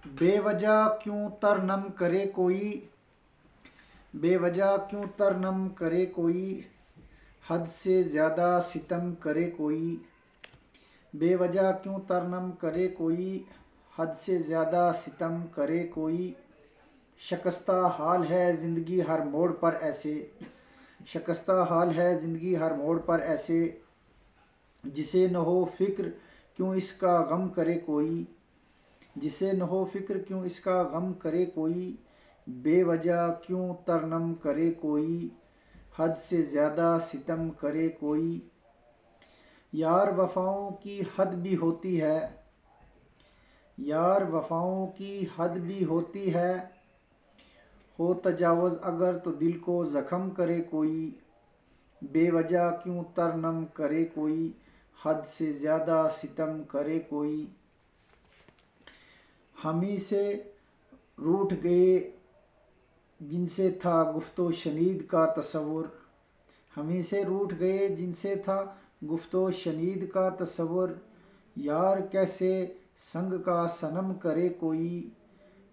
بے وجہ کیوں ترنم کرے کوئی، بے وجہ کیوں ترنم کرے کوئی، حد سے زیادہ ستم کرے کوئی۔ بے وجہ کیوں ترنم کرے کوئی، حد سے زیادہ ستم کرے کوئی۔ شکستہ حال ہے زندگی ہر موڑ پر ایسے، شکستہ حال ہے زندگی ہر موڑ پر ایسے، جسے نہ ہو فکر کیوں اس کا غم کرے کوئی، جسے نہ ہو فکر کیوں اس کا غم کرے کوئی۔ بے وجہ کیوں ترنم کرے کوئی، حد سے زیادہ ستم کرے کوئی۔ یار وفاؤں کی حد بھی ہوتی ہے، یار وفاؤں کی حد بھی ہوتی ہے، ہو تجاوز اگر تو دل کو زخم کرے کوئی۔ بے وجہ کیوں ترنم کرے کوئی، حد سے زیادہ ستم کرے کوئی۔ ہم ہی سے روٹھ گئے جن سے تھا گفت و شنید کا تصور، ہم ہی سے روٹھ گئے جن سے تھا گفت و شنید کا تصور۔ یار کیسے سنگ کا صنم کرے کوئی،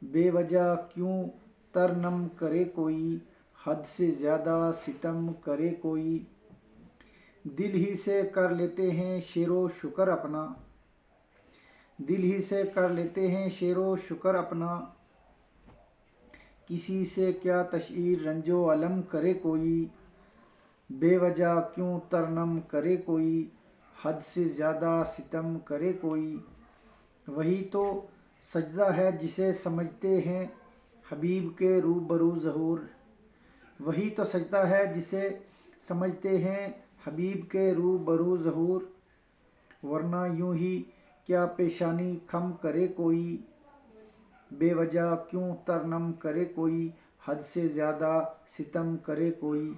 بے وجہ کیوں ترنم کرے کوئی، حد سے زیادہ ستم کرے کوئی۔ دل ہی سے کر لیتے ہیں شیر و شکر اپنا، دل ہی سے کر لیتے ہیں شیر و شکر اپنا، کسی سے کیا تشعیر رنج و الم کرے کوئی۔ بے وجہ کیوں ترنم کرے کوئی، حد سے زیادہ ستم کرے کوئی۔ وہی تو سجدہ ہے جسے سمجھتے ہیں حبیب کے روبرو ظہور، وہی تو سجدہ ہے جسے سمجھتے ہیں حبیب کے روبرو ظہور، ورنہ یوں ہی کیا پیشانی خم کرے کوئی۔ بے وجہ کیوں ترنم کرے کوئی، حد سے زیادہ ستم کرے کوئی۔